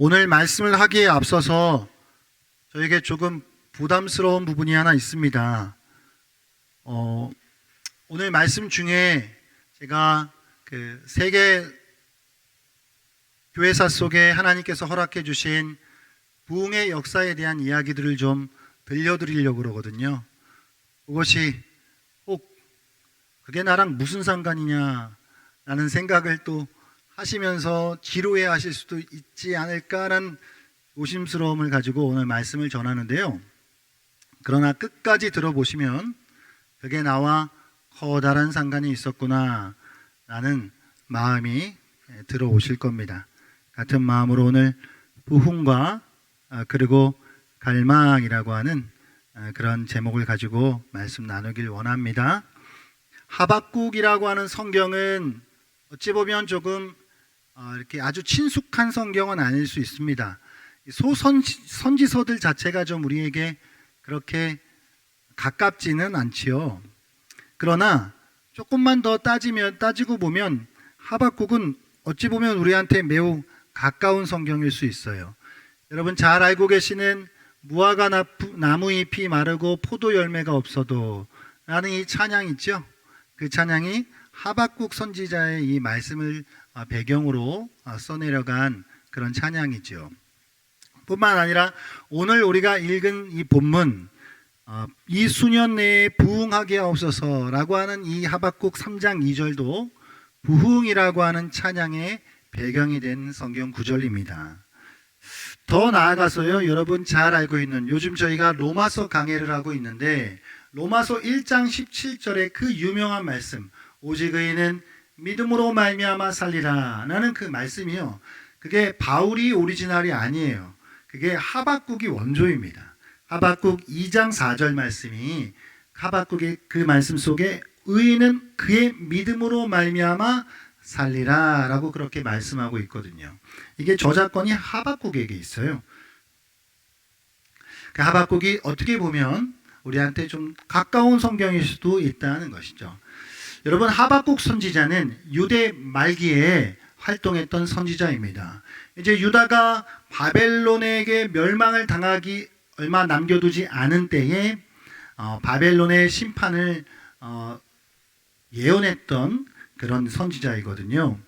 오늘 말씀을 하기에 앞서서 저에게 조금 부담스러운 부분이 하나 있습니다. 오늘 말씀 중에 제가 그 세계 교회사 속에 하나님께서 허락해 주신 부흥의 역사에 대한 이야기들을 좀 들려드리려고 그러거든요. 그것이 꼭 그게 나랑 무슨 상관이냐 라는 생각을 또 하시면서 지루해 하실 수도 있지 않을까라는 조심스러움을 가지고 오늘 말씀을 전하는데요. 그러나 끝까지 들어보시면 그게 나와 커다란 상관이 있었구나 라는 마음이 들어오실 겁니다. 같은 마음으로 오늘 부흥과 그리고 갈망이라고 하는 그런 제목을 가지고 말씀 나누길 원합니다. 하박국이라고 하는 성경은 어찌 보면 조금 이렇게 아주 친숙한 성경은 아닐 수 있습니다. 소선지서들 자체가 좀 우리에게 그렇게 가깝지는 않지요. 그러나 조금만 더 따지고 보면 하박국은 어찌 보면 우리한테 매우 가까운 성경일 수 있어요. 여러분 잘 알고 계시는 무화과 나무 잎이 마르고 포도 열매가 없어도 라는 이 찬양 있죠. 그 찬양이 하박국 선지자의 이 말씀을 배경으로 써내려간 그런 찬양이죠. 뿐만 아니라 오늘 우리가 읽은 이 본문 이 수년 내에 부흥하게 하옵소서라고 하는 이 하박국 3장 2절도 부흥이라고 하는 찬양의 배경이 된 성경 구절입니다. 더 나아가서요, 여러분 잘 알고 있는 요즘 저희가 로마서 강해를 하고 있는데 로마서 1장 17절의 그 유명한 말씀, 오직 의인은 믿음으로 말미암아 살리라 라는 그 말씀이요, 그게 바울이 오리지널이 아니에요. 그게 하박국이 원조입니다. 하박국 2장 4절 말씀이 하박국의 그 말씀 속에 의인은 그의 믿음으로 말미암아 살리라 라고 그렇게 말씀하고 있거든요. 이게 저작권이 하박국에게 있어요. 그 하박국이 어떻게 보면 우리한테 좀 가까운 성경일 수도 있다는 것이죠. 여러분 하박국 선지자는 유대 말기에 활동했던 선지자입니다. 이제 유다가 바벨론에게 멸망을 당하기 얼마 남겨두지 않은 때에 바벨론의 심판을 예언했던 그런 선지자이거든요.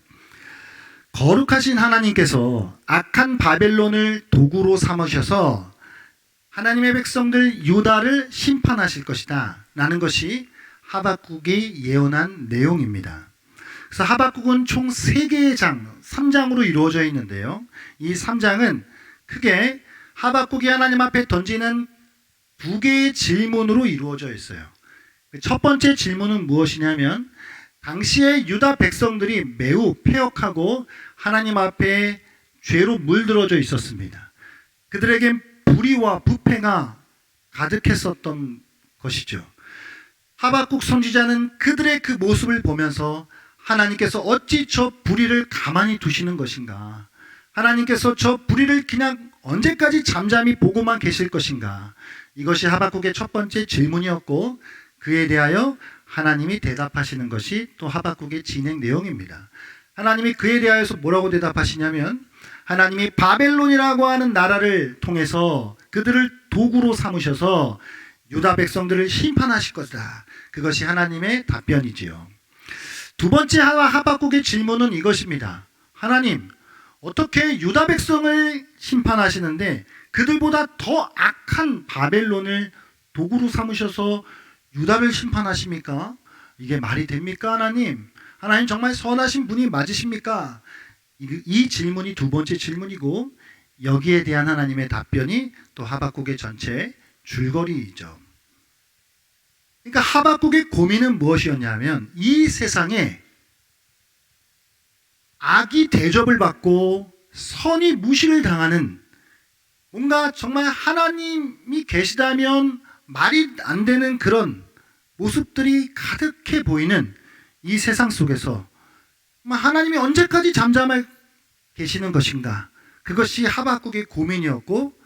거룩하신 하나님께서 악한 바벨론을 도구로 삼으셔서 하나님의 백성들 유다를 심판하실 것이다 라는 것이 하박국이 예언한 내용입니다. 그래서 하박국은 총 3개의 장, 3장으로 이루어져 있는데요. 이 3장은 크게 하박국이 하나님 앞에 던지는 2개의 질문으로 이루어져 있어요. 첫 번째 질문은 무엇이냐면 당시에 유다 백성들이 매우 패역하고 하나님 앞에 죄로 물들어져 있었습니다. 그들에겐 불의와 부패가 가득했었던 것이죠. 하박국 선지자는 그들의 그 모습을 보면서 하나님께서 어찌 저 불의를 가만히 두시는 것인가? 하나님께서 저 불의를 그냥 언제까지 잠잠히 보고만 계실 것인가? 이것이 하박국의 첫 번째 질문이었고 그에 대하여 하나님이 대답하시는 것이 또 하박국의 진행 내용입니다. 하나님이 그에 대하여서 뭐라고 대답하시냐면 하나님이 바벨론이라고 하는 나라를 통해서 그들을 도구로 삼으셔서 유다 백성들을 심판하실 것이다. 그것이 하나님의 답변이지요. 두 번째 하박국의 질문은 이것입니다. 하나님, 어떻게 유다 백성을 심판하시는데 그들보다 더 악한 바벨론을 도구로 삼으셔서 유다를 심판하십니까? 이게 말이 됩니까, 하나님? 하나님 정말 선하신 분이 맞으십니까? 이 질문이 두 번째 질문이고 여기에 대한 하나님의 답변이 또 하박국의 전체 줄거리이죠. 그러니까 하박국의 고민은 무엇이었냐면 이 세상에 악이 대접을 받고 선이 무시를 당하는 뭔가 정말 하나님이 계시다면 말이 안 되는 그런 모습들이 가득해 보이는 이 세상 속에서 하나님이 언제까지 잠잠해 계시는 것인가? 그것이 하박국의 고민이었고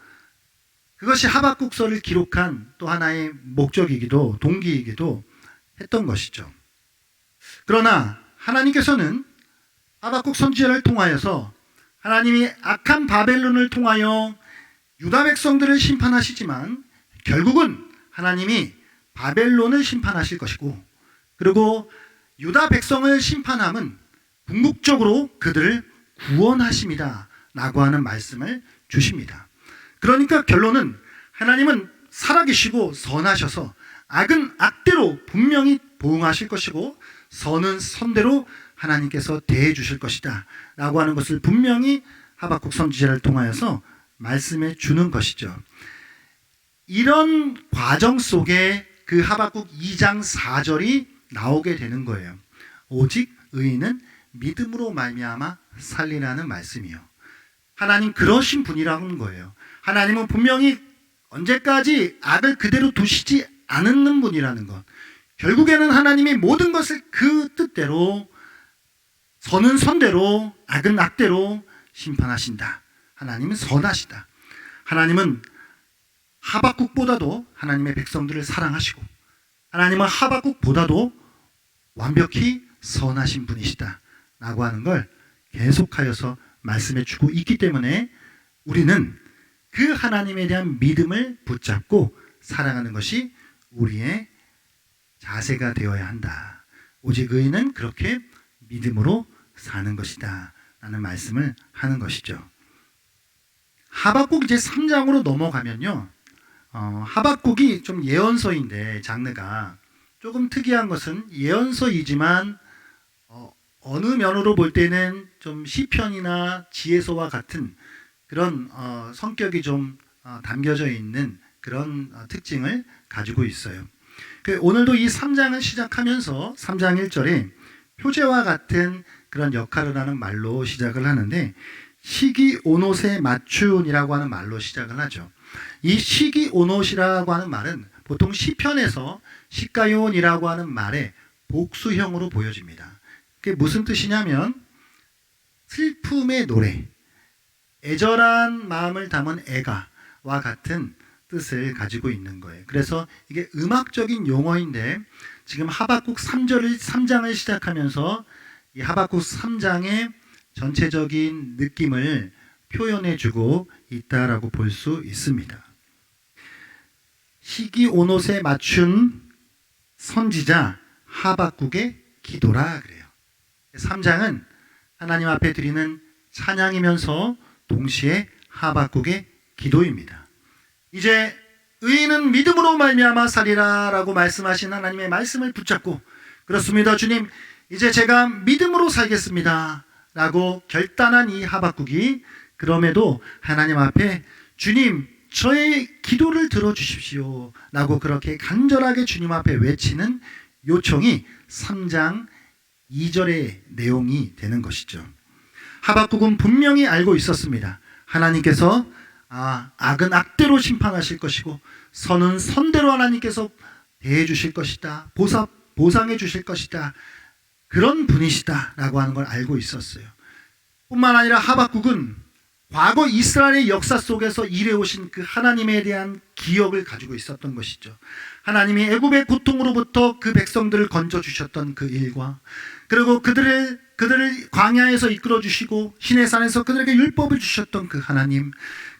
그것이 하박국서를 기록한 또 하나의 목적이기도 동기이기도 했던 것이죠. 그러나 하나님께서는 하박국 선지자를 통하여서 하나님이 악한 바벨론을 통하여 유다 백성들을 심판하시지만 결국은 하나님이 바벨론을 심판하실 것이고, 그리고 유다 백성을 심판함은 궁극적으로 그들을 구원하심이다 라고 하는 말씀을 주십니다. 그러니까 결론은 하나님은 살아계시고 선하셔서 악은 악대로 분명히 보응하실 것이고 선은 선대로 하나님께서 대해 주실 것이다 라고 하는 것을 분명히 하박국 선지자를 통하여서 말씀해 주는 것이죠. 이런 과정 속에 그 하박국 2장 4절이 나오게 되는 거예요. 오직 의인은 믿음으로 말미암아 살리라는 말씀이요. 하나님 그러신 분이라는 거예요. 하나님은 분명히 언제까지 악을 그대로 두시지 않는 분이라는 것. 결국에는 하나님이 모든 것을 그 뜻대로, 선은 선대로, 악은 악대로 심판하신다. 하나님은 선하시다. 하나님은 하박국보다도 하나님의 백성들을 사랑하시고, 하나님은 하박국보다도 완벽히 선하신 분이시다 라고 하는 걸 계속하여서 말씀해 주고 있기 때문에 우리는 그 하나님에 대한 믿음을 붙잡고 살아가는 것이 우리의 자세가 되어야 한다. 오직 의인은 그렇게 믿음으로 사는 것이다 라는 말씀을 하는 것이죠. 하박국 이제 3장으로 넘어가면요, 하박국이 좀 예언서인데 장르가 조금 특이한 것은 예언서이지만 어느 면으로 볼 때는 좀 시편이나 지혜서와 같은 그런 성격이 좀 담겨져 있는 그런 특징을 가지고 있어요. 오늘도 이 3장을 시작하면서 3장 1절에 표제와 같은 그런 역할을 하는 말로 시작을 하는데, 시기오롯에 맞춘이라고 하는 말로 시작을 하죠. 이 시기오롯이라고 하는 말은 보통 시편에서 시가요온이라고 하는 말의 복수형으로 보여집니다. 그게 무슨 뜻이냐면 슬픔의 노래, 애절한 마음을 담은 애가와 같은 뜻을 가지고 있는 거예요. 그래서 이게 음악적인 용어인데 지금 하박국 3장을 시작하면서 이 하박국 3장의 전체적인 느낌을 표현해 주고 있다라고 볼 수 있습니다. 시기오롯에 맞춘 선지자 하박국의 기도라 그래요. 3장은 하나님 앞에 드리는 찬양이면서 동시에 하박국의 기도입니다. 이제 의인은 믿음으로 말미암아 살리라 라고 말씀하신 하나님의 말씀을 붙잡고, 그렇습니다 주님, 이제 제가 믿음으로 살겠습니다 라고 결단한 이 하박국이 그럼에도 하나님 앞에 주님 저의 기도를 들어주십시오 라고 그렇게 간절하게 주님 앞에 외치는 요청이 3장 2절의 내용이 되는 것이죠. 하박국은 분명히 알고 있었습니다. 하나님께서 악은 악대로 심판하실 것이고 선은 선대로 하나님께서 대해 주실 것이다, 보상해 주실 것이다, 그런 분이시다 라고 하는 걸 알고 있었어요. 뿐만 아니라 하박국은 과거 이스라엘의 역사 속에서 일해오신 그 하나님에 대한 기억을 가지고 있었던 것이죠. 하나님이 애굽의 고통으로부터 그 백성들을 건져주셨던 그 일과, 그리고 그들을 광야에서 이끌어주시고 시내산에서 그들에게 율법을 주셨던 그 하나님,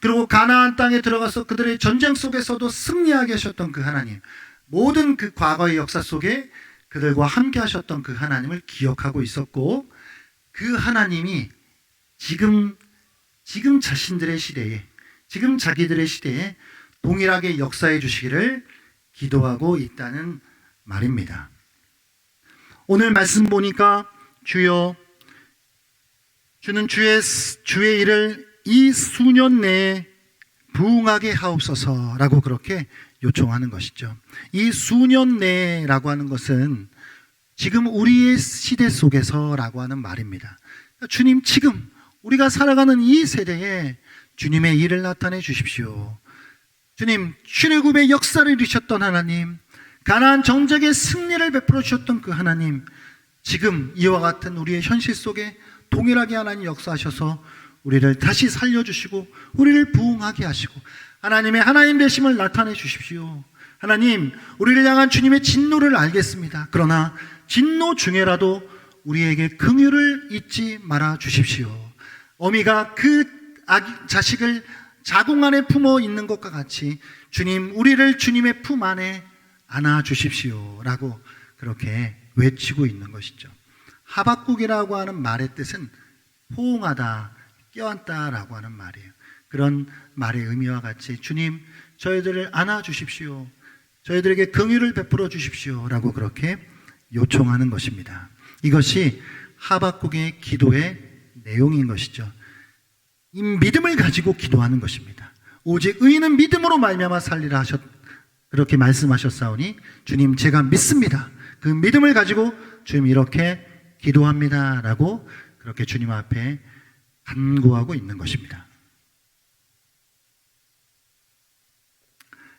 그리고 가나안 땅에 들어가서 그들의 전쟁 속에서도 승리하게 하셨던 그 하나님, 모든 그 과거의 역사 속에 그들과 함께 하셨던 그 하나님을 기억하고 있었고, 그 하나님이 지금 자신들의 시대에, 지금 자기들의 시대에 동일하게 역사해 주시기를 기도하고 있다는 말입니다. 오늘 말씀 보니까 주여, 주는 주의 일을 이 수년 내에 부응하게 하옵소서라고 그렇게 요청하는 것이죠. 이 수년 내라고 하는 것은 지금 우리의 시대 속에서라고 하는 말입니다. 주님, 지금 우리가 살아가는 이 세대에 주님의 일을 나타내 주십시오. 주님, 출애굽의 역사를 이루셨던 하나님, 가나안 정적의 승리를 베풀어 주셨던 그 하나님, 지금 이와 같은 우리의 현실 속에 동일하게 하나님 역사하셔서 우리를 다시 살려주시고 우리를 부응하게 하시고 하나님의 하나님 되심을 나타내 주십시오. 하나님, 우리를 향한 주님의 진노를 알겠습니다. 그러나 진노 중에라도 우리에게 긍휼을 잊지 말아 주십시오. 어미가 그 자식을 자궁 안에 품어 있는 것과 같이 주님, 우리를 주님의 품 안에 안아 주십시오 라고 그렇게 외치고 있는 것이죠. 하박국이라고 하는 말의 뜻은 포옹하다, 껴안다 라고 하는 말이에요. 그런 말의 의미와 같이 주님, 저희들을 안아 주십시오, 저희들에게 긍휼을 베풀어 주십시오 라고 그렇게 요청하는 것입니다. 이것이 하박국의 기도의 내용인 것이죠. 이 믿음을 가지고 기도하는 것입니다. 오직 의인은 믿음으로 말미암아 살리라 그렇게 말씀하셨사오니 주님, 제가 믿습니다. 그 믿음을 가지고 주님 이렇게 기도합니다 라고 그렇게 주님 앞에 간구하고 있는 것입니다.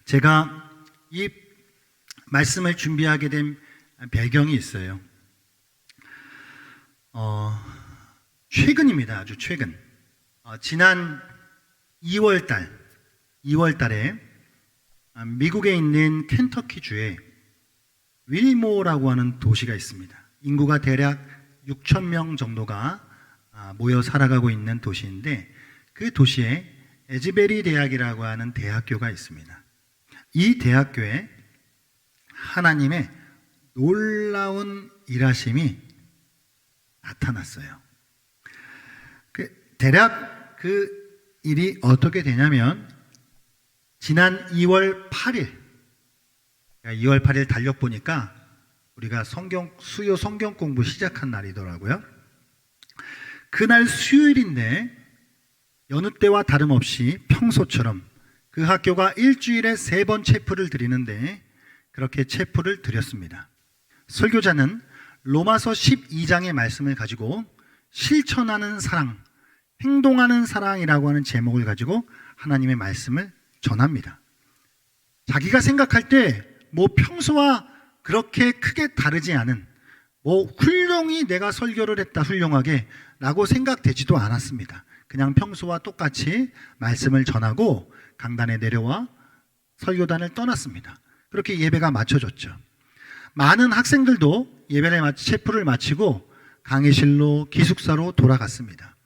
제가 이 말씀을 준비하게 된 배경이 있어요. 최근입니다. 아주 최근. 지난 2월 달에 미국에 있는 켄터키주에 윌모라고 하는 도시가 있습니다. 인구가 대략 6천 명 정도가 모여 살아가고 있는 도시인데, 그 도시에 에즈베리 대학이라고 하는 대학교가 있습니다. 이 대학교에 하나님의 놀라운 일하심이 나타났어요. 대략 그 일이 어떻게 되냐면, 지난 2월 8일 달력 보니까 우리가 수요 성경 공부 시작한 날이더라고요. 그날 수요일인데 여느 때와 다름없이 평소처럼 그 학교가 일주일에 3번 체프를 드리는데 그렇게 체프를 드렸습니다. 설교자는 로마서 12장의 말씀을 가지고 실천하는 사랑, 행동하는 사랑이라고 하는 제목을 가지고 하나님의 말씀을 전합니다. 자기가 생각할 때 평소와 그렇게 크게 다르지 않은, 훌륭히 내가 설교를 했다, 훌륭하게 라고 생각되지도 않았습니다. 그냥 평소와 똑같이 말씀을 전하고 강단에 내려와 설교단을 떠났습니다. 그렇게 예배가 마쳐졌죠. 많은 학생들도 체프를 마치고 강의실로 기숙사로 돌아갔습니다.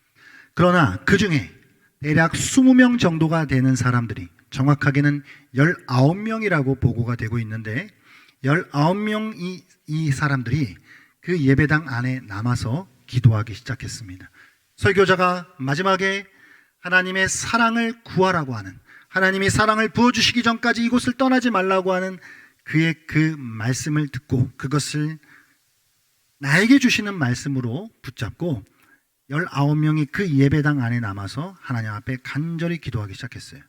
그러나 그 중에 대략 20명 정도가 되는 사람들이, 정확하게는 19명이라고 보고가 되고 있는데, 19명 이 사람들이 그 예배당 안에 남아서 기도하기 시작했습니다. 설교자가 마지막에 하나님의 사랑을 구하라고 하는, 하나님이 사랑을 부어주시기 전까지 이곳을 떠나지 말라고 하는 그의 그 말씀을 듣고 그것을 나에게 주시는 말씀으로 붙잡고 19명이 그 예배당 안에 남아서 하나님 앞에 간절히 기도하기 시작했어요.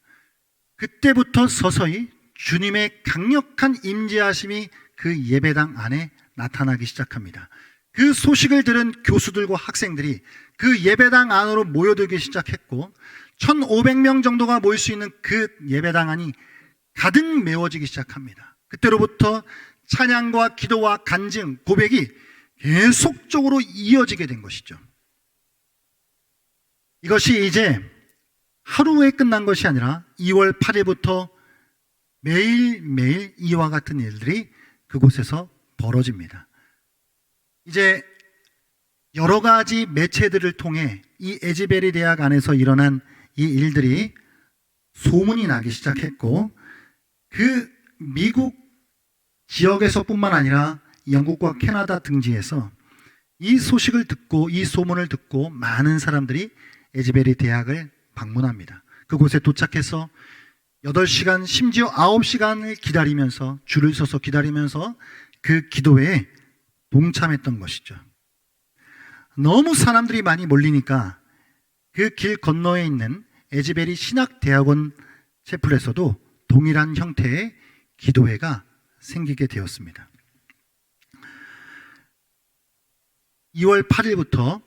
그때부터 서서히 주님의 강력한 임재하심이 그 예배당 안에 나타나기 시작합니다. 그 소식을 들은 교수들과 학생들이 그 예배당 안으로 모여들기 시작했고, 1,500명 정도가 모일 수 있는 그 예배당 안이 가득 메워지기 시작합니다. 그때로부터 찬양과 기도와 간증, 고백이 계속적으로 이어지게 된 것이죠. 이것이 이제 하루에 끝난 것이 아니라 2월 8일부터 매일매일 이와 같은 일들이 그곳에서 벌어집니다. 이제 여러 가지 매체들을 통해 이 에즈베리 대학 안에서 일어난 이 일들이 소문이 나기 시작했고, 그 미국 지역에서뿐만 아니라 영국과 캐나다 등지에서 이 소식을 듣고, 이 소문을 듣고 많은 사람들이 에즈베리 대학을 방문합니다. 그곳에 도착해서 8시간, 심지어 9시간을 기다리면서, 줄을 서서 기다리면서 그 기도회에 동참했던 것이죠. 너무 사람들이 많이 몰리니까 그 길 건너에 있는 에즈베리 신학대학원 채플에서도 동일한 형태의 기도회가 생기게 되었습니다. 2월 8일부터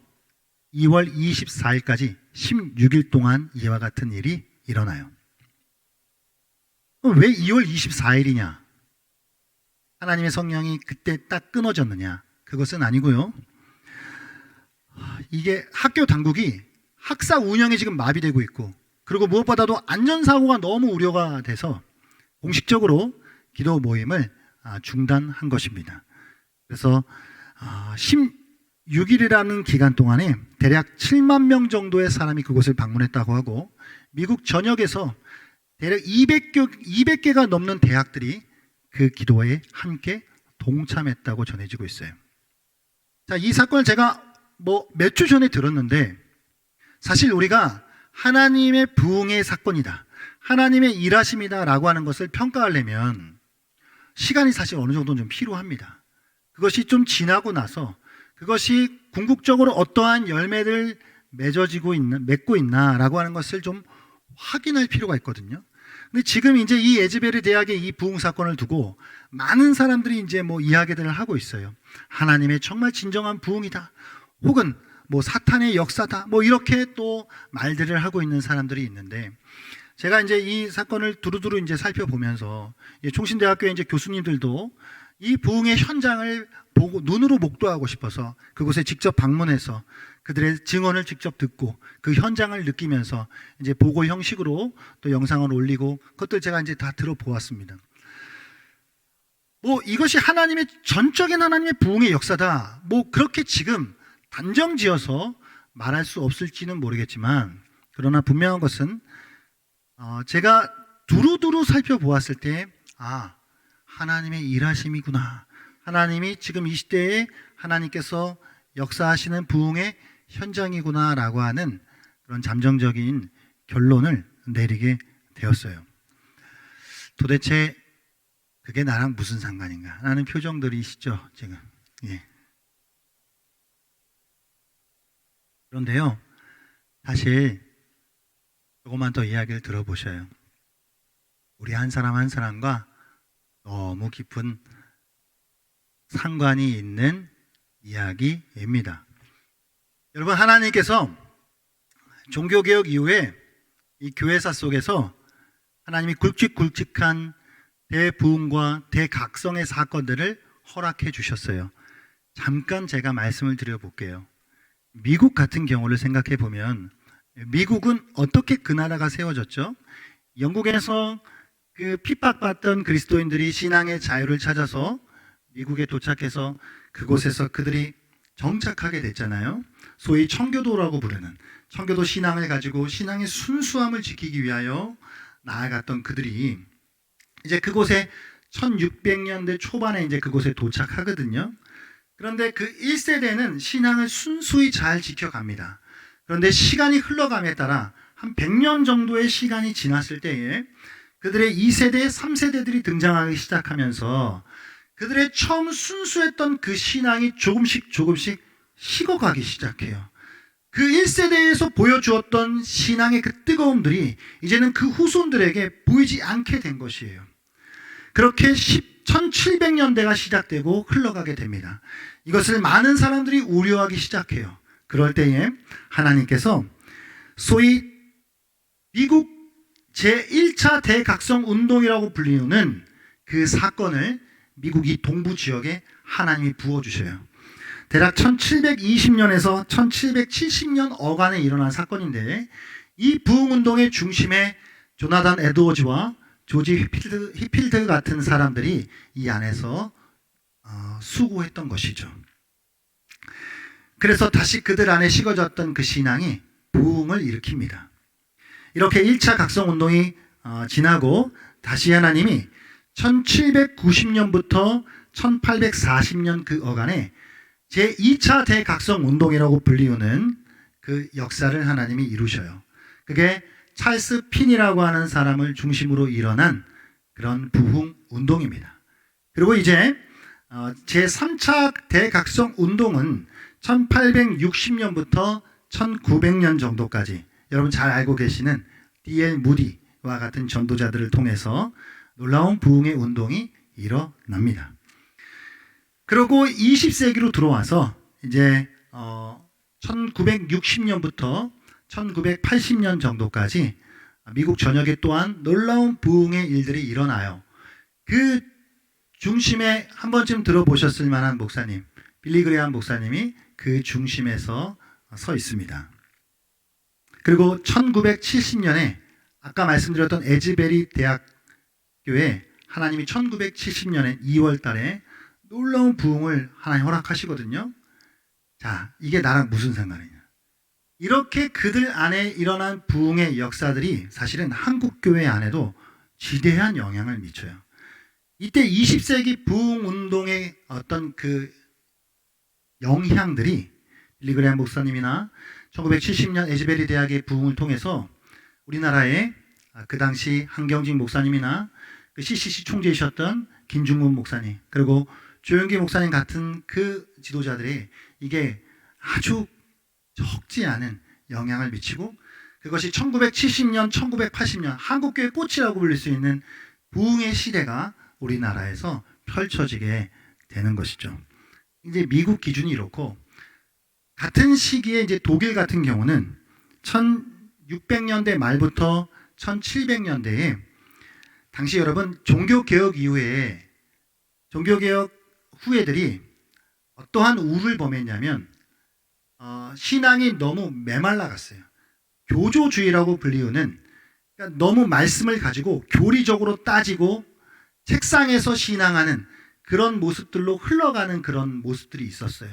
2월 24일까지 16일 동안 이와 같은 일이 일어나요. 왜 2월 24일이냐? 하나님의 성령이 그때 딱 끊어졌느냐? 그것은 아니고요. 이게 학교 당국이 학사 운영이 지금 마비되고 있고, 그리고 무엇보다도 안전사고가 너무 우려가 돼서 공식적으로 기도 모임을 중단한 것입니다. 그래서 6일이라는 기간 동안에 대략 7만 명 정도의 사람이 그곳을 방문했다고 하고, 미국 전역에서 대략 200개가 넘는 대학들이 그 기도회에 함께 동참했다고 전해지고 있어요. 자, 이 사건을 제가 몇 주 전에 들었는데, 사실 우리가 하나님의 부흥의 사건이다, 하나님의 일하심이다 라고 하는 것을 평가하려면 시간이 사실 어느 정도는 좀 필요합니다. 그것이 좀 지나고 나서 그것이 궁극적으로 어떠한 열매를 맺고 있나라고 하는 것을 좀 확인할 필요가 있거든요. 근데 지금 이제 이 에즈베리 대학의 이 부흥 사건을 두고 많은 사람들이 이제 이야기들을 하고 있어요. 하나님의 정말 진정한 부흥이다, 혹은 사탄의 역사다, 이렇게 또 말들을 하고 있는 사람들이 있는데, 제가 이제 이 사건을 두루두루 이제 살펴보면서 총신대학교의 이제 교수님들도 이 부흥의 현장을 보고 눈으로 목도하고 싶어서 그곳에 직접 방문해서 그들의 증언을 직접 듣고 그 현장을 느끼면서 이제 보고 형식으로 또 영상을 올리고, 그것들 제가 이제 다 들어보았습니다. 이것이 전적인 하나님의 부흥의 역사다, 그렇게 지금 단정지어서 말할 수 없을지는 모르겠지만, 그러나 분명한 것은 제가 두루두루 살펴보았을 때, 하나님의 일하심이구나, 하나님이 지금 이 시대에 하나님께서 역사하시는 부흥의 현장이구나 라고 하는 그런 잠정적인 결론을 내리게 되었어요. 도대체 그게 나랑 무슨 상관인가 하는 표정들이시죠 지금. 예. 그런데요, 사실 조금만 더 이야기를 들어보셔요. 우리 한 사람 한 사람과 너무 깊은 상관이 있는 이야기입니다. 여러분, 하나님께서 종교개혁 이후에 이 교회사 속에서 하나님이 굵직굵직한 대부흥과 대각성의 사건들을 허락해 주셨어요. 잠깐 제가 말씀을 드려볼게요. 미국 같은 경우를 생각해 보면, 미국은 어떻게 그 나라가 세워졌죠? 영국에서 그 핍박받던 그리스도인들이 신앙의 자유를 찾아서 미국에 도착해서 그곳에서 그들이 정착하게 됐잖아요. 소위 청교도라고 부르는 청교도 신앙을 가지고 신앙의 순수함을 지키기 위하여 나아갔던 그들이 이제 그곳에 1600년대 초반에 이제 그곳에 도착하거든요. 그런데 그 1세대는 신앙을 순수히 잘 지켜갑니다. 그런데 시간이 흘러감에 따라 한 100년 정도의 시간이 지났을 때에 그들의 2세대, 3세대들이 등장하기 시작하면서 그들의 처음 순수했던 그 신앙이 조금씩 식어가기 시작해요. 그 1세대에서 보여주었던 신앙의 그 뜨거움들이 이제는 그 후손들에게 보이지 않게 된 것이에요. 그렇게 1700년대가 시작되고 흘러가게 됩니다. 이것을 많은 사람들이 우려하기 시작해요. 그럴 때에 하나님께서 소위 미국 제1차 대각성 운동이라고 불리는 그 사건을 미국 이 동부 지역에 하나님이 부어주셔요. 대략 1720년에서 1770년 어간에 일어난 사건인데, 이 부흥운동의 중심에 조나단 에드워즈와 조지 히필드 같은 사람들이 이 안에서 수고했던 것이죠. 그래서 다시 그들 안에 식어졌던 그 신앙이 부흥을 일으킵니다. 이렇게 1차 각성운동이 지나고 다시 하나님이 1790년부터 1840년 그 어간에 제2차 대각성운동이라고 불리우는 그 역사를 하나님이 이루셔요. 그게 찰스 핀이라고 하는 사람을 중심으로 일어난 그런 부흥운동입니다. 그리고 이제 제3차 대각성운동은 1860년부터 1900년 정도까지 여러분 잘 알고 계시는 D.L. 무디와 같은 전도자들을 통해서 놀라운 부흥의 운동이 일어납니다. 그리고 20세기로 들어와서 이제 1960년부터 1980년 정도까지 미국 전역에 또한 놀라운 부흥의 일들이 일어나요. 그 중심에 한 번쯤 들어보셨을 만한 목사님, 빌리 그레이엄 목사님이 그 중심에서 서 있습니다. 그리고 1970년에 아까 말씀드렸던 에즈베리 대학교에 하나님이 1970년에 2월 달에 놀라운 부흥을 하나님 허락하시거든요. 자, 이게 나랑 무슨 상관이냐. 이렇게 그들 안에 일어난 부흥의 역사들이 사실은 한국교회 안에도 지대한 영향을 미쳐요. 이때 20세기 부흥운동의 어떤 그 영향들이 빌리그레함 목사님이나 1970년 에즈베리 대학의 부흥을 통해서 우리나라의 그 당시 한경직 목사님이나 그 CCC 총재이셨던 김중문 목사님, 그리고 조영기 목사님 같은 그 지도자들이 이게 아주 적지 않은 영향을 미치고, 그것이 1970년, 1980년 한국교회 꽃이라고 불릴 수 있는 부흥의 시대가 우리나라에서 펼쳐지게 되는 것이죠. 이제 미국 기준이 이렇고, 같은 시기에 이제 독일 같은 경우는 1600년대 말부터 1700년대에 당시 여러분 종교개혁 이후에 종교개혁 후예들이 어떠한 우를 범했냐면 신앙이 너무 메말라갔어요. 교조주의라고 불리우는, 그러니까 너무 말씀을 가지고 교리적으로 따지고 책상에서 신앙하는 그런 모습들로 흘러가는 그런 모습들이 있었어요.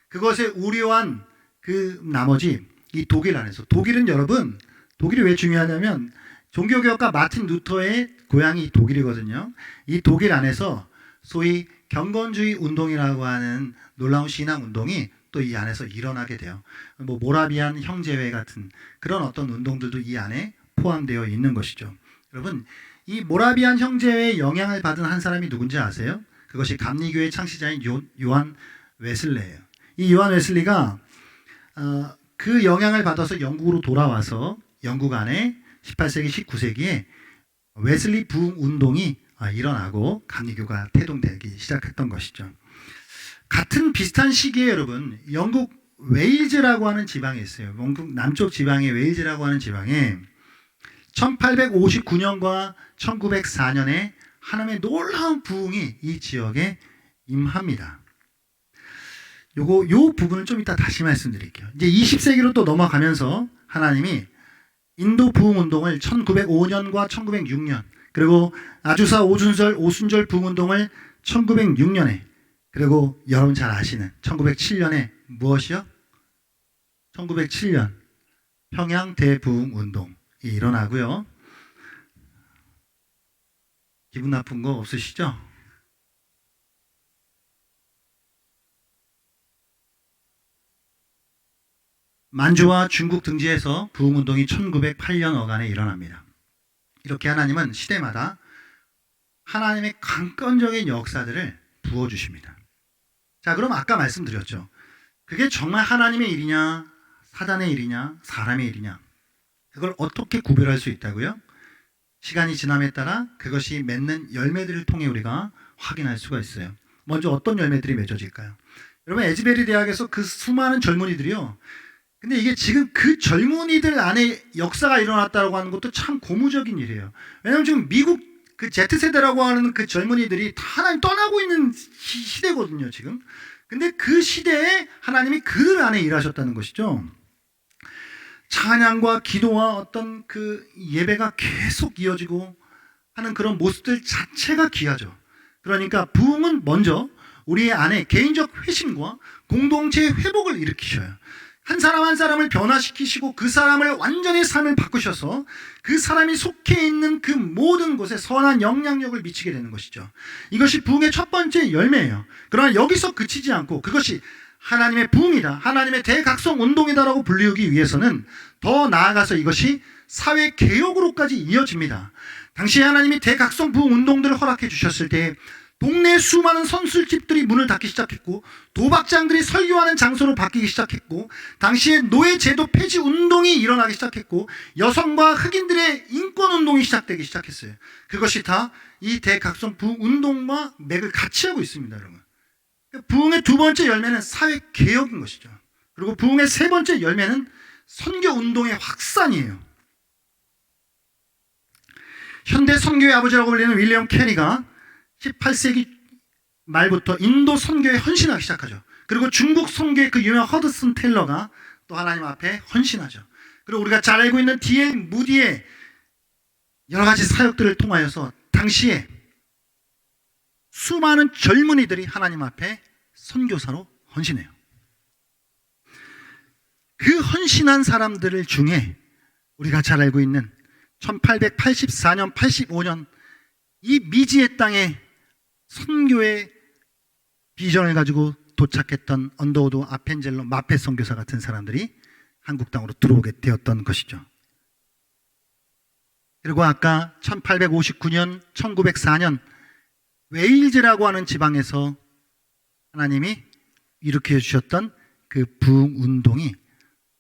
그것에 우려한 그 나머지 이 독일 안에서, 독일은 여러분, 독일이 왜 중요하냐면 종교개혁가 마틴 루터의 고향이 독일이거든요. 이 독일 안에서 소위 경건주의 운동이라고 하는 놀라운 신앙 운동이 또 이 안에서 일어나게 돼요. 뭐 모라비안 형제회 같은 그런 어떤 운동들도 이 안에 포함되어 있는 것이죠. 여러분, 이 모라비안 형제회의 영향을 받은 한 사람이 누군지 아세요? 그것이 감리교의 창시자인 요한 웨슬레예요. 이 요한 웨슬리가 그 영향을 받아서 영국으로 돌아와서 영국 안에 18세기, 19세기에 웨슬리 부흥 운동이 일어나고 감리교가 태동되기 시작했던 것이죠. 같은 비슷한 시기에 여러분 영국 웨일즈라고 하는 지방에 있어요. 영국 남쪽 지방의 웨일즈라고 하는 지방에 1859년과 1904년에 하나님의 놀라운 부흥이 이 지역에 임합니다. 요 부분은 좀 이따 다시 말씀드릴게요. 이제 20세기로 또 넘어가면서 하나님이 인도 부흥 운동을 1905년과 1906년, 그리고 아주사 오순절 부흥 운동을 1906년에, 그리고 여러분 잘 아시는 1907년에 무엇이요? 1907년 평양 대부흥 운동이 일어나고요. 기분 나쁜 거 없으시죠? 만주와 중국 등지에서 부흥운동이 1908년 어간에 일어납니다. 이렇게 하나님은 시대마다 하나님의 강권적인 역사들을 부어주십니다. 자, 그럼 아까 말씀드렸죠. 그게 정말 하나님의 일이냐, 사단의 일이냐, 사람의 일이냐, 그걸 어떻게 구별할 수 있다고요? 시간이 지남에 따라 그것이 맺는 열매들을 통해 우리가 확인할 수가 있어요. 먼저 어떤 열매들이 맺어질까요? 여러분, 에즈베리 대학에서 그 수많은 젊은이들이요, 근데 이게 지금 그 젊은이들 안에 역사가 일어났다고 하는 것도 참 고무적인 일이에요. 왜냐하면 지금 미국 그 Z세대라고 하는 그 젊은이들이 다 하나님 떠나고 있는 시대거든요, 지금. 근데 그 시대에 하나님이 그들 안에 일하셨다는 것이죠. 찬양과 기도와 어떤 그 예배가 계속 이어지고 하는 그런 모습들 자체가 귀하죠. 그러니까 부흥은 먼저 우리 안에 개인적 회심과 공동체의 회복을 일으키셔요. 한 사람 한 사람을 변화시키시고 그 사람을 완전히 삶을 바꾸셔서 그 사람이 속해 있는 그 모든 곳에 선한 영향력을 미치게 되는 것이죠. 이것이 부흥의 첫 번째 열매예요. 그러나 여기서 그치지 않고 그것이 하나님의 부흥이다, 하나님의 대각성 운동이다라고 불리우기 위해서는 더 나아가서 이것이 사회 개혁으로까지 이어집니다. 당시 하나님이 대각성 부흥 운동들을 허락해 주셨을 때 동네 수많은 선술집들이 문을 닫기 시작했고, 도박장들이 설교하는 장소로 바뀌기 시작했고, 당시에 노예제도 폐지 운동이 일어나기 시작했고, 여성과 흑인들의 인권 운동이 시작되기 시작했어요. 그것이 다 이 대각성 부흥 운동과 맥을 같이 하고 있습니다, 여러분. 부흥의 두 번째 열매는 사회 개혁인 것이죠. 그리고 부흥의 세 번째 열매는 선교 운동의 확산이에요. 현대 선교의 아버지라고 불리는 윌리엄 캐리가 18세기 말부터 인도 선교에 헌신하기 시작하죠. 그리고 중국 선교의 그 유명한 허드슨 테일러가 또 하나님 앞에 헌신하죠. 그리고 우리가 잘 알고 있는 D.L. 무디의 여러 가지 사역들을 통하여서 당시에 수많은 젊은이들이 하나님 앞에 선교사로 헌신해요. 그 헌신한 사람들 중에 우리가 잘 알고 있는 1884년, 85년 이 미지의 땅에 선교의 비전을 가지고 도착했던 언더우드 아펜젤로 마페 선교사 같은 사람들이 한국 땅으로 들어오게 되었던 것이죠. 그리고 아까 1859년, 1904년 웨일즈라고 하는 지방에서 하나님이 일으켜 주셨던 그 부흥운동이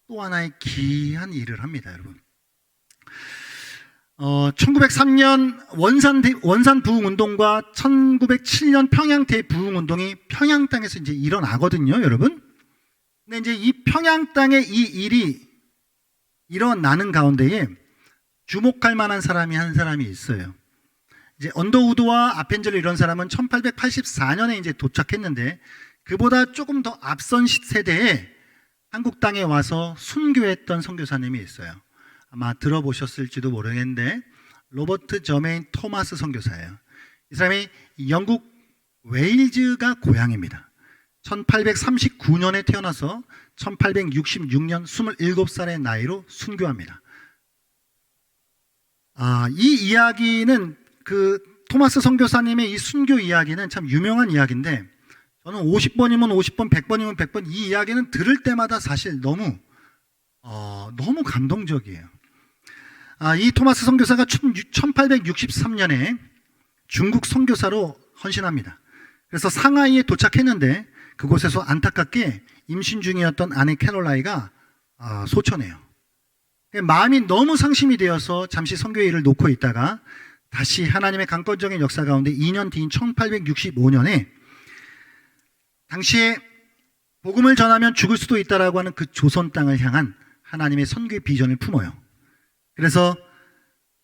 또 하나의 귀한 일을 합니다, 여러분. 1903년 원산 부흥운동과 1907년 평양 대부흥운동이 평양 땅에서 이제 일어나거든요, 여러분. 근데 이제 이 평양 땅에 이 일이 일어나는 가운데에 주목할 만한 사람이 한 사람이 있어요. 이제 언더우드와 아펜젤러 이런 사람은 1884년에 이제 도착했는데 그보다 조금 더 앞선 세대에 한국 땅에 와서 순교했던 선교사님이 있어요. 아마 들어보셨을지도 모르겠는데 로버트 저메인 토마스 선교사예요. 이 사람이 영국 웨일즈가 고향입니다. 1839년에 태어나서 1866년 27살의 나이로 순교합니다. 이 이야기는 그 토마스 선교사님의 이 순교 이야기는 참 유명한 이야기인데 저는 50번이면 50번, 100번이면 100번 이 이야기는 들을 때마다 사실 너무 감동적이에요. 이 토마스 선교사가 1863년에 중국 선교사로 헌신합니다. 그래서 상하이에 도착했는데 그곳에서 안타깝게 임신 중이었던 아내 캐롤라이가 소천해요. 마음이 너무 상심이 되어서 잠시 선교의 일을 놓고 있다가 다시 하나님의 강권적인 역사 가운데 2년 뒤인 1865년에 당시에 복음을 전하면 죽을 수도 있다라고 하는 그 조선 땅을 향한 하나님의 선교의 비전을 품어요. 그래서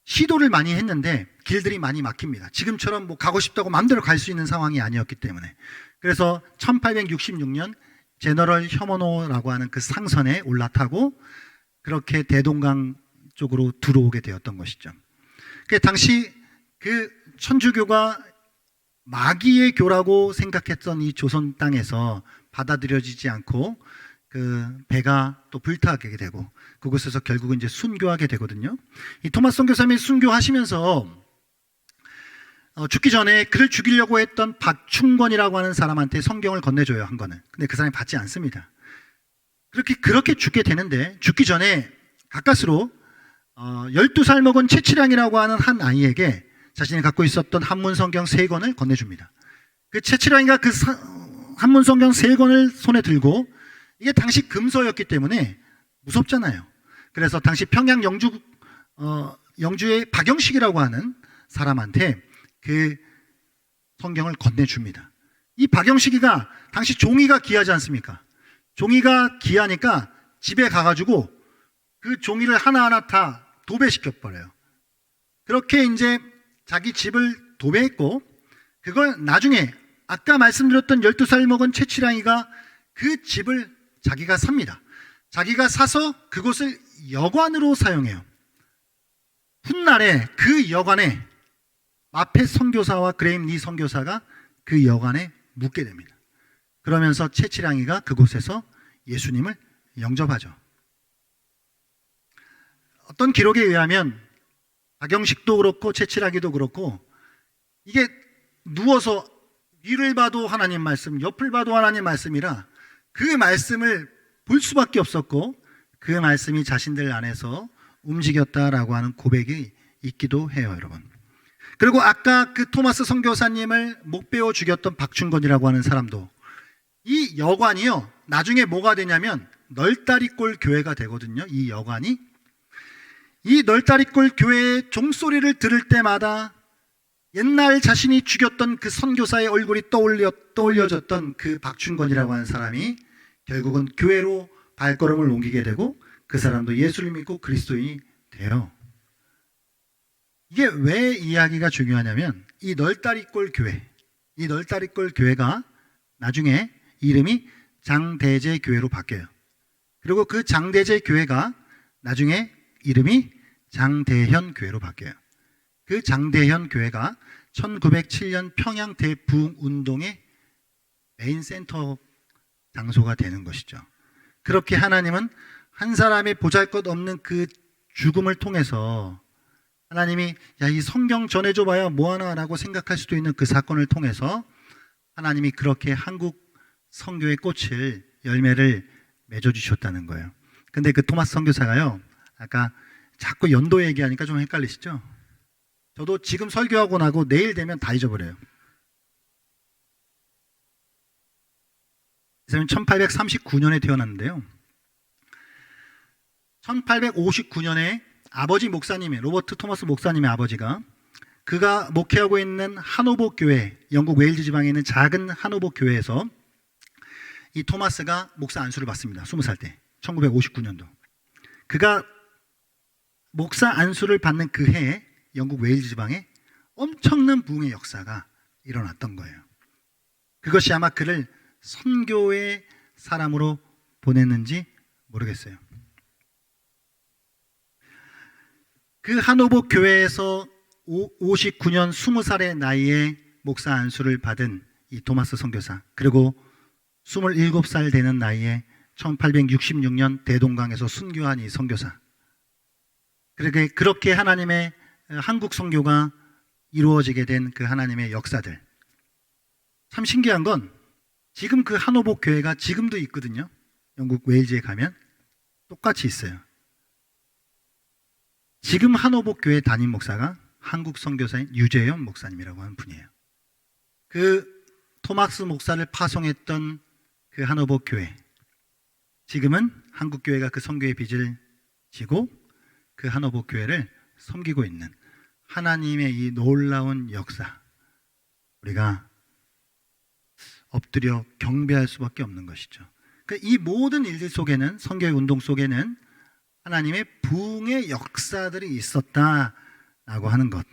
시도를 많이 했는데 길들이 많이 막힙니다. 지금처럼 뭐 가고 싶다고 마음대로 갈 수 있는 상황이 아니었기 때문에. 그래서 1866년 제너럴 혐오노라고 하는 그 상선에 올라타고 그렇게 대동강 쪽으로 들어오게 되었던 것이죠. 당시 그 천주교가 마귀의 교라고 생각했던 이 조선 땅에서 받아들여지지 않고 그 배가 또 불타게 되고 그곳에서 결국은 이제 순교하게 되거든요. 이 토마스 선교사님이 순교하시면서 죽기 전에 그를 죽이려고 했던 박충권이라고 하는 사람한테 성경을 건네줘요, 한 권을. 근데 그 사람이 받지 않습니다. 그렇게 죽게 되는데 죽기 전에 가까스로 12살 먹은 채치량이라고 하는 한 아이에게 자신이 갖고 있었던 한문 성경 3권을 건네줍니다. 그 채치량이가 그 한문 성경 3권을 손에 들고 이게 당시 금서였기 때문에 무섭잖아요. 그래서 당시 평양 영주의 박영식이라고 하는 사람한테 그 성경을 건네줍니다. 이 박영식이가 당시 종이가 귀하지 않습니까? 종이가 귀하니까 집에 가가지고 그 종이를 하나하나 다 도배시켜버려요. 그렇게 이제 자기 집을 도배했고 그걸 나중에 아까 말씀드렸던 12살 먹은 채치량이가 그 집을 자기가 삽니다. 자기가 사서 그곳을 여관으로 사용해요. 훗날에 그 여관에 마페 선교사와 그레임 리 선교사가 그 여관에 묵게 됩니다. 그러면서 채치량이가 그곳에서 예수님을 영접하죠. 어떤 기록에 의하면 박영식도 그렇고 채치량이도 그렇고 이게 누워서 위를 봐도 하나님 말씀, 옆을 봐도 하나님 말씀이라 그 말씀을 볼 수밖에 없었고 그 말씀이 자신들 안에서 움직였다라고 하는 고백이 있기도 해요, 여러분. 그리고 아까 그 토마스 선교사님을 목베어 죽였던 박충건이라고 하는 사람도 이 여관이요 나중에 뭐가 되냐면 널다리골 교회가 되거든요. 이 여관이 이 널다리골 교회의 종소리를 들을 때마다 옛날 자신이 죽였던 그 선교사의 얼굴이 떠올려졌던 그 박충건이라고 하는 사람이 결국은 교회로 발걸음을 옮기게 되고 그 사람도 예수를 믿고 그리스도인이 돼요. 이게 왜 이야기가 중요하냐면 이 널다리골 교회가 나중에 이름이 장대제 교회로 바뀌어요. 그리고 그 장대제 교회가 나중에 이름이 장대현 교회로 바뀌어요. 그 장대현 교회가 1907년 평양 대부흥운동의 메인 센터 장소가 되는 것이죠. 그렇게 하나님은 한 사람의 보잘것없는 그 죽음을 통해서 하나님이 야, 이 성경 전해줘봐야 뭐하나라고 생각할 수도 있는 그 사건을 통해서 하나님이 그렇게 한국 선교의 꽃을 열매를 맺어주셨다는 거예요. 근데 그 토마스 선교사가요, 아까 자꾸 연도 얘기하니까 좀 헷갈리시죠? 저도 지금 설교하고 나고 내일 되면 다 잊어버려요. 이 사람은 1839년에 태어났는데요. 1859년에 아버지 목사님의 로버트 토마스 목사님의 아버지가 그가 목회하고 있는 하노버 교회, 영국 웨일즈 지방에 있는 작은 하노버 교회에서 이 토마스가 목사 안수를 받습니다. 20살 때 1959년도. 그가 목사 안수를 받는 그 해에 영국 웨일즈 지방에 엄청난 부흥의 역사가 일어났던 거예요. 그것이 아마 그를 선교의 사람으로 보냈는지 모르겠어요. 그 하노버 교회에서 59년 20살의 나이에 목사 안수를 받은 이 토마스 선교사, 그리고 27살 되는 나이에 1866년 대동강에서 순교한 이 선교사, 그렇게 하나님의 한국 선교가 이루어지게 된 그 하나님의 역사들. 참 신기한 건 지금 그 하노버 교회가 지금도 있거든요. 영국 웨일즈에 가면 똑같이 있어요. 지금 하노버 교회 담임 목사가 한국 선교사인 유재현 목사님이라고 하는 분이에요. 그 토마스 목사를 파송했던 그 하노버 교회, 지금은 한국 교회가 그 선교의 빚을 지고 그 하노버 교회를 섬기고 있는 하나님의 이 놀라운 역사, 우리가 엎드려 경배할 수밖에 없는 것이죠. 이 모든 일들 속에는, 선교의 운동 속에는 하나님의 부흥의 역사들이 있었다라고 하는 것,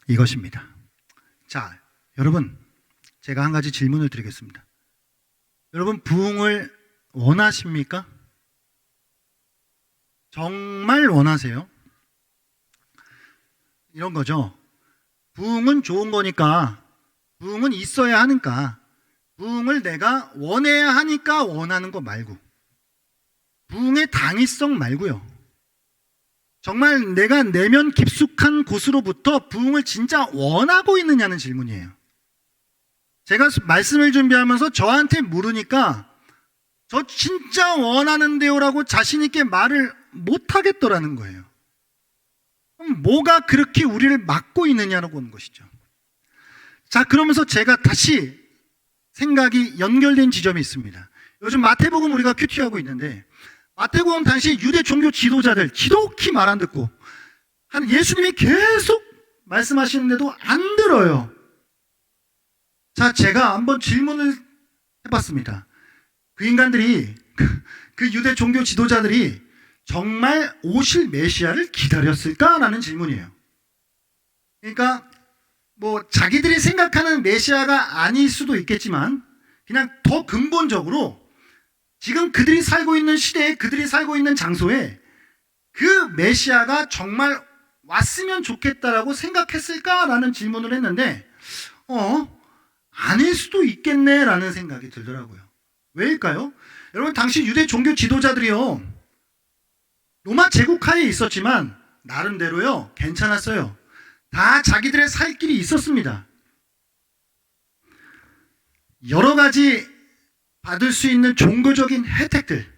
이것입니다. 자, 여러분, 제가 한 가지 질문을 드리겠습니다. 여러분, 부흥을 원하십니까? 정말 원하세요? 이런 거죠. 부흥은 좋은 거니까, 부흥은 있어야 하니까, 부흥을 내가 원해야 하니까 원하는 거 말고, 부흥의 당위성 말고요. 정말 내가 내면 깊숙한 곳으로부터 부흥을 진짜 원하고 있느냐는 질문이에요. 제가 말씀을 준비하면서 저한테 물으니까 저 진짜 원하는데요 라고 자신 있게 말을 못 하겠더라는 거예요. 그럼 뭐가 그렇게 우리를 막고 있느냐라고 하는 것이죠. 자, 그러면서 제가 다시 생각이 연결된 지점이 있습니다. 요즘 마태복음 우리가 큐티하고 있는데, 마태복음 당시 유대 종교 지도자들 지독히 말 안 듣고 예수님이 계속 말씀하시는데도 안 들어요. 자, 제가 한번 질문을 해봤습니다. 그 인간들이, 그 유대 종교 지도자들이 정말 오실 메시아를 기다렸을까라는 질문이에요. 그러니까 뭐 자기들이 생각하는 메시아가 아닐 수도 있겠지만, 그냥 더 근본적으로 지금 그들이 살고 있는 시대에, 그들이 살고 있는 장소에 그 메시아가 정말 왔으면 좋겠다라고 생각했을까라는 질문을 했는데, 아닐 수도 있겠네라는 생각이 들더라고요. 왜일까요? 여러분, 당시 유대 종교 지도자들이요, 로마 제국하에 있었지만 나름대로요 괜찮았어요. 다 자기들의 살 길이 있었습니다. 여러 가지 받을 수 있는 종교적인 혜택들,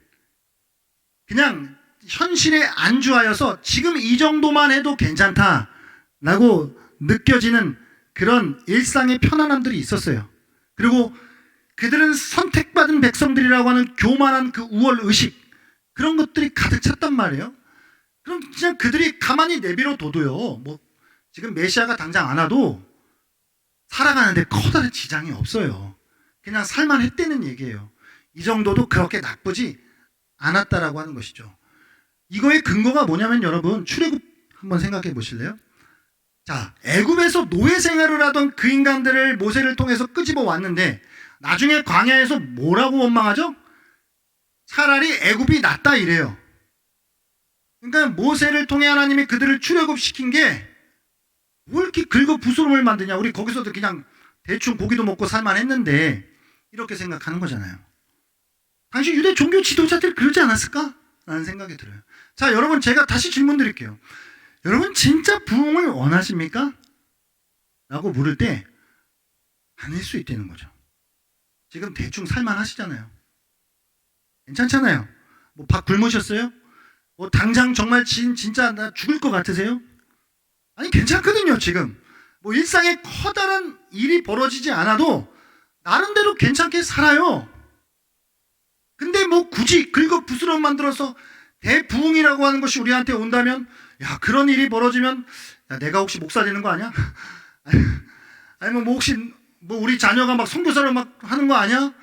그냥 현실에 안주하여서 지금 이 정도만 해도 괜찮다라고 느껴지는 그런 일상의 편안함들이 있었어요. 그리고 그들은 선택받은 백성들이라고 하는 교만한 그 우월의식, 그런 것들이 가득 찼단 말이에요. 그럼 그냥 그들이 가만히 내버려 둬도요, 뭐 지금 메시아가 당장 안 와도 살아가는데 커다란 지장이 없어요. 그냥 살만했다는 얘기예요. 이 정도도 그렇게 나쁘지 않았다라고 하는 것이죠. 이거의 근거가 뭐냐면, 여러분, 출애굽 한번 생각해 보실래요? 자, 애굽에서 노예 생활을 하던 그 인간들을 모세를 통해서 끄집어 왔는데 나중에 광야에서 뭐라고 원망하죠? 차라리 애굽이 낫다 이래요. 그러니까 모세를 통해 하나님이 그들을 출애굽시킨 게 왜 이렇게 긁어 부스럼을 만드냐, 우리 거기서도 그냥 대충 고기도 먹고 살만 했는데, 이렇게 생각하는 거잖아요. 당시 유대 종교 지도자들 그러지 않았을까? 라는 생각이 들어요. 자, 여러분, 제가 다시 질문 드릴게요. 여러분, 진짜 부흥을 원하십니까? 라고 물을 때 아닐 수 있다는 거죠. 지금 대충 살만 하시잖아요. 괜찮잖아요. 뭐 밥 굶으셨어요? 뭐 당장 정말 진짜 나 죽을 것 같으세요? 아니, 괜찮거든요. 지금 뭐 일상에 커다란 일이 벌어지지 않아도 나름대로 괜찮게 살아요. 근데 뭐 굳이 긁어 부스럼 만들어서 대부흥이라고 하는 것이 우리한테 온다면, 야, 그런 일이 벌어지면, 야, 내가 혹시 목사 되는 거 아니야? 아니면 뭐 혹시 뭐 우리 자녀가 막 선교사를 막 하는 거 아니야?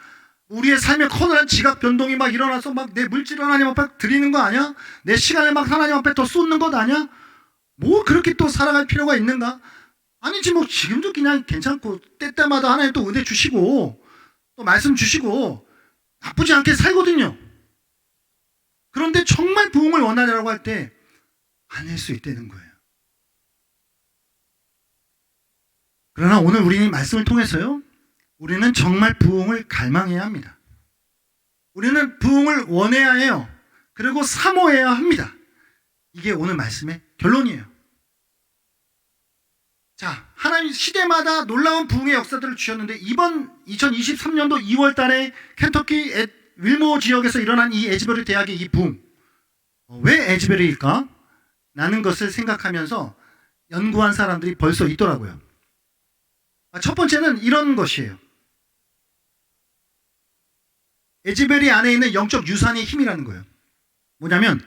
우리의 삶에 커다란 지각 변동이 막 일어나서 막 내 물질을 하나님 앞에 드리는 거 아니야? 내 시간을 막 하나님 앞에 더 쏟는 것 아니야? 뭐 그렇게 또 살아갈 필요가 있는가? 아니지, 뭐 지금도 그냥 괜찮고 때때마다 하나님 또 은혜 주시고 또 말씀 주시고 나쁘지 않게 살거든요. 그런데 정말 부흥을 원하냐고 할 때 아닐 수 있다는 거예요. 그러나 오늘 우리는 말씀을 통해서요, 우리는 정말 부흥을 갈망해야 합니다. 우리는 부흥을 원해야 해요. 그리고 사모해야 합니다. 이게 오늘 말씀의 결론이에요. 자, 하나님 시대마다 놀라운 부흥의 역사들을 주셨는데, 이번 2023년도 2월 달에 켄터키 윌모 지역에서 일어난 이 에즈베리 대학의 이 부흥, 왜 에즈베리일까? 라는 것을 생각하면서 연구한 사람들이 벌써 있더라고요. 첫 번째는 이런 것이에요. 에즈베리 안에 있는 영적 유산의 힘이라는 거예요. 뭐냐면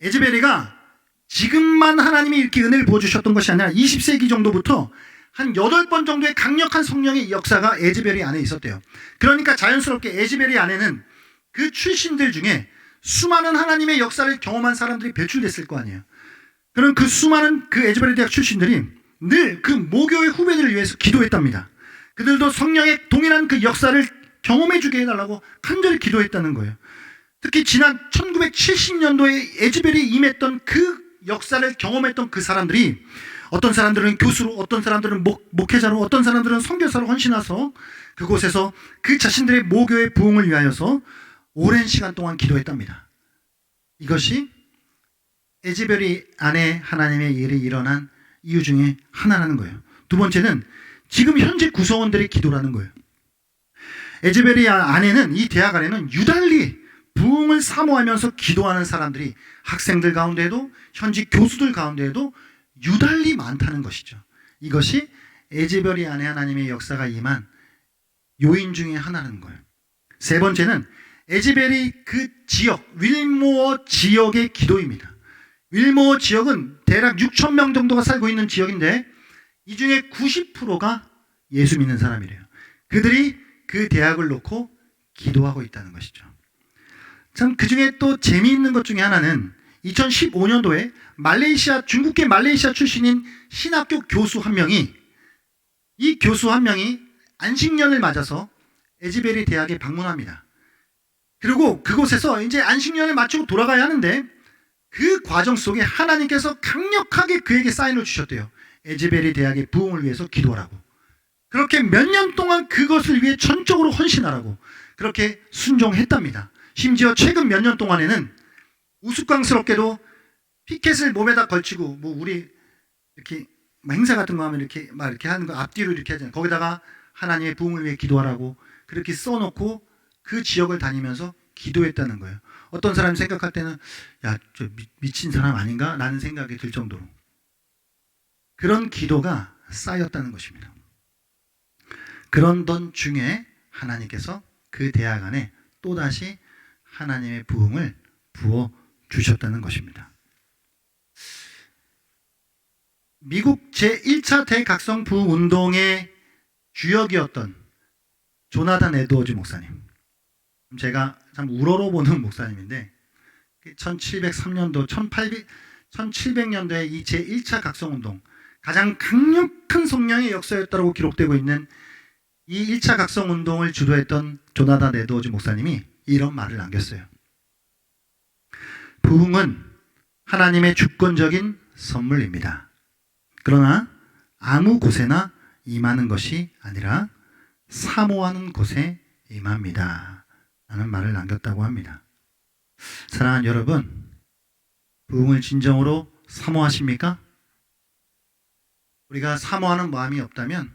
에즈베리가 지금만 하나님이 이렇게 은혜를 부어주셨던 것이 아니라 20세기 정도부터 한 8번 정도의 강력한 성령의 역사가 에즈베리 안에 있었대요. 그러니까 자연스럽게 에즈베리 안에는 그 출신들 중에 수많은 하나님의 역사를 경험한 사람들이 배출됐을 거 아니에요. 그럼 그 수많은 그 에즈베리 대학 출신들이 늘 그 모교의 후배들을 위해서 기도했답니다. 그들도 성령의 동일한 그 역사를 경험해 주게 해달라고 간절히 기도했다는 거예요. 특히 지난 1970년도에 에즈베리에 임했던 그 역사를 경험했던 그 사람들이, 어떤 사람들은 교수로, 어떤 사람들은 목회자로, 어떤 사람들은 선교사로 헌신해서 그곳에서 그 자신들의 모교의 부흥을 위하여서 오랜 시간 동안 기도했답니다. 이것이 에즈베리 안에 하나님의 일이 일어난 이유 중에 하나라는 거예요. 두 번째는 지금 현재 구성원들의 기도라는 거예요. 에즈베리 안에는, 이 대학 안에는 유달리 부흥을 사모하면서 기도하는 사람들이 학생들 가운데에도 현지 교수들 가운데에도 유달리 많다는 것이죠. 이것이 에즈베리 안에 하나님의 역사가 임한 요인 중에 하나라는 거예요. 세 번째는 에즈베리 그 지역, 윌모어 지역의 기도입니다. 윌모어 지역은 대략 6천 명 정도가 살고 있는 지역인데 이 중에 90%가 예수 믿는 사람이래요. 그들이 그 대학을 놓고 기도하고 있다는 것이죠. 참, 그 중에 또 재미있는 것 중에 하나는 2015년도에 중국계 말레이시아 출신인 신학교 교수 한 명이, 이 교수 한 명이 안식년을 맞아서 에즈베리 대학에 방문합니다. 그리고 그곳에서 이제 안식년을 마치고 돌아가야 하는데 그 과정 속에 하나님께서 강력하게 그에게 사인을 주셨대요. 에즈베리 대학의 부흥을 위해서 기도하라고. 그렇게 몇 년 동안 그것을 위해 전적으로 헌신하라고 그렇게 순종했답니다. 심지어 최근 몇 년 동안에는 우스꽝스럽게도 피켓을 몸에다 걸치고, 뭐 우리 이렇게 행사 같은 거 하면 이렇게 막 이렇게 하는 거 앞뒤로 이렇게 하잖아요. 거기다가 하나님의 부흥을 위해 기도하라고 그렇게 써놓고 그 지역을 다니면서 기도했다는 거예요. 어떤 사람이 생각할 때는, 야, 저 미친 사람 아닌가? 라는 생각이 들 정도로 그런 기도가 쌓였다는 것입니다. 그런 중에 하나님께서 그 대학 안에 또다시 하나님의 부흥을 부어 주셨다는 것입니다. 미국 제1차 대각성 부흥 운동의 주역이었던 조나단 에드워즈 목사님, 제가 참 우러러보는 목사님인데 1703년도 1700년도에 이 제1차 각성운동, 가장 강력한 성령의 역사였다고 기록되고 있는 이 1차 각성운동을 주도했던 조나단 에드워즈 목사님이 이런 말을 남겼어요. 부흥은 하나님의 주권적인 선물입니다. 그러나 아무 곳에나 임하는 것이 아니라 사모하는 곳에 임합니다. 라는 말을 남겼다고 합니다. 사랑하는 여러분, 부흥을 진정으로 사모하십니까? 우리가 사모하는 마음이 없다면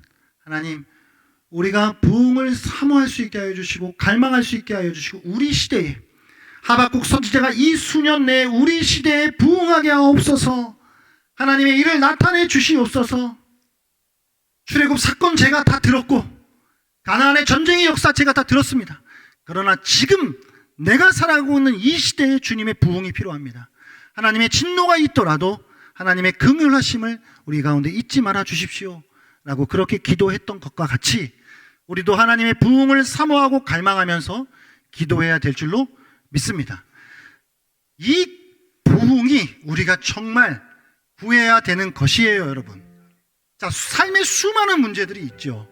하나님, 우리가 부흥을 사모할 수 있게 하여 주시고 갈망할 수 있게 하여 주시고 우리 시대에 하박국 선지자가 이 수년 내에 우리 시대에 부흥하게 하옵소서. 하나님의 일을 나타내 주시옵소서. 출애굽 사건 제가 다 들었고 가나안의 전쟁의 역사 제가 다 들었습니다. 그러나 지금 내가 살아가고 있는 이 시대에 주님의 부흥이 필요합니다. 하나님의 진노가 있더라도 하나님의 긍휼하심을 우리 가운데 잊지 말아 주십시오 라고 그렇게 기도했던 것과 같이 우리도 하나님의 부흥을 사모하고 갈망하면서 기도해야 될 줄로 믿습니다. 이 부흥이 우리가 정말 구해야 되는 것이에요, 여러분. 자, 삶의 수많은 문제들이 있죠.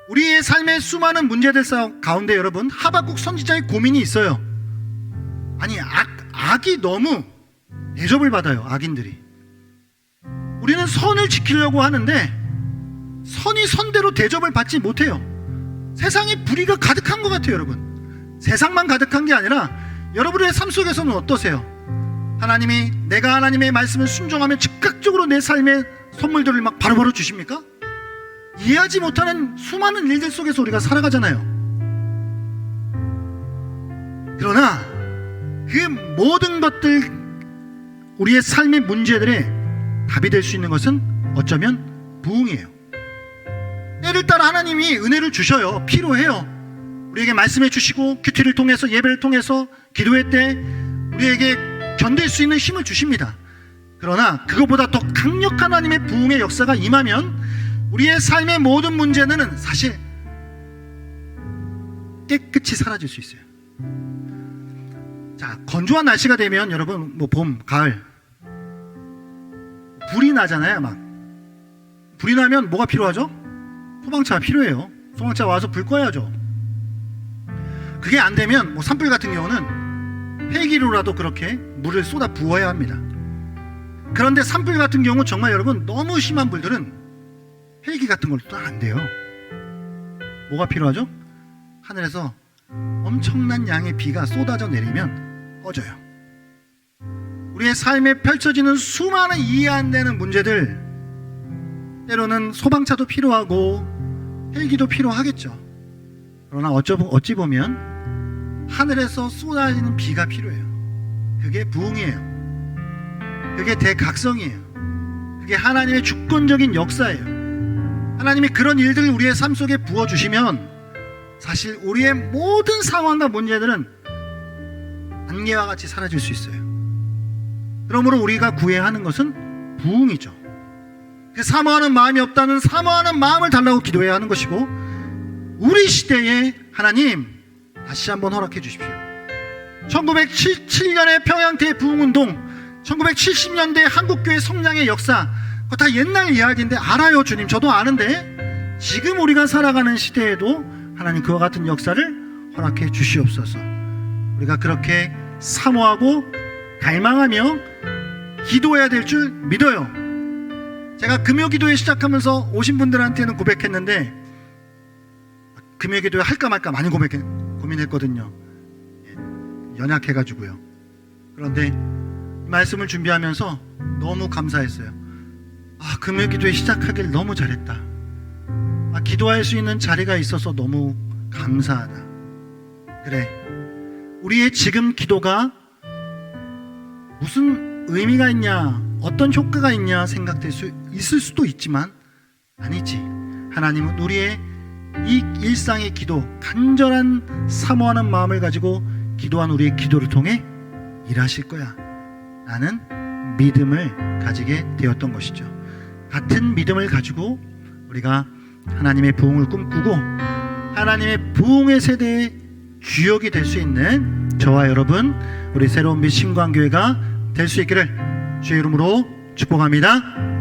우리의 삶의 수많은 문제들 가운데 여러분, 하박국 선지자의 고민이 있어요. 아니, 악이 너무 대접을 받아요, 악인들이. 우리는 선을 지키려고 하는데 선이 선대로 대접을 받지 못해요. 세상에 불의가 가득한 것 같아요, 여러분. 세상만 가득한 게 아니라 여러분의 삶 속에서는 어떠세요? 하나님이 내가 하나님의 말씀을 순종하면 즉각적으로 내 삶의 선물들을 막 바로바로 주십니까? 이해하지 못하는 수많은 일들 속에서 우리가 살아가잖아요. 그러나 그 모든 것들, 우리의 삶의 문제들의 답이 될 수 있는 것은 어쩌면 부흥이에요. 때를 따라 하나님이 은혜를 주셔요. 필요해요. 우리에게 말씀해 주시고 큐티를 통해서 예배를 통해서 기도회 때 우리에게 견딜 수 있는 힘을 주십니다. 그러나 그것보다 더 강력한 하나님의 부흥의 역사가 임하면 우리의 삶의 모든 문제는 사실 깨끗이 사라질 수 있어요. 자, 건조한 날씨가 되면 여러분 뭐 봄, 가을 불이 나잖아요. 막 불이 나면 뭐가 필요하죠? 소방차가 필요해요. 소방차 와서 불 꺼야죠. 그게 안 되면 뭐 산불 같은 경우는 헬기로라도 그렇게 물을 쏟아 부어야 합니다. 그런데 산불 같은 경우 정말 여러분 너무 심한 불들은 헬기 같은 걸로 또 안 돼요. 뭐가 필요하죠? 하늘에서 엄청난 양의 비가 쏟아져 내리면 꺼져요. 우리의 삶에 펼쳐지는 수많은 이해 안 되는 문제들, 때로는 소방차도 필요하고 헬기도 필요하겠죠. 그러나 어찌 보면 하늘에서 쏟아지는 비가 필요해요. 그게 부흥이에요. 그게 대각성이에요. 그게 하나님의 주권적인 역사예요. 하나님이 그런 일들을 우리의 삶 속에 부어주시면 사실 우리의 모든 상황과 문제들은 안개와 같이 사라질 수 있어요. 그러므로 우리가 구해야 하는 것은 부흥이죠. 그 사모하는 마음이 없다는 사모하는 마음을 달라고 기도해야 하는 것이고, 우리 시대에 하나님 다시 한번 허락해 주십시오. 1977년의 평양 대부흥운동, 1970년대 한국교회 성장의 역사, 그거 다 옛날 이야기인데 알아요. 주님, 저도 아는데 지금 우리가 살아가는 시대에도 하나님 그와 같은 역사를 허락해 주시옵소서. 우리가 그렇게 사모하고 갈망하며 기도해야 될 줄 믿어요. 제가 금요기도회 시작하면서 오신 분들한테는 고백했는데 금요기도회 할까 말까 많이 고민했거든요. 연약해가지고요. 그런데 이 말씀을 준비하면서 너무 감사했어요. 금요기도회 시작하길 너무 잘했다. 기도할 수 있는 자리가 있어서 너무 감사하다. 그래, 우리의 지금 기도가 무슨 의미가 있냐, 어떤 효과가 있냐 생각될 수 있을 수도 있지만 아니지. 하나님은 우리의 이 일상의 기도, 간절한 사모하는 마음을 가지고 기도한 우리의 기도를 통해 일하실 거야 라는 믿음을 가지게 되었던 것이죠. 같은 믿음을 가지고 우리가 하나님의 부흥을 꿈꾸고 하나님의 부흥의 세대의 주역이 될 수 있는 저와 여러분, 우리 새로운 빛 신광교회가 될 수 있기를 주의 이름으로 축복합니다.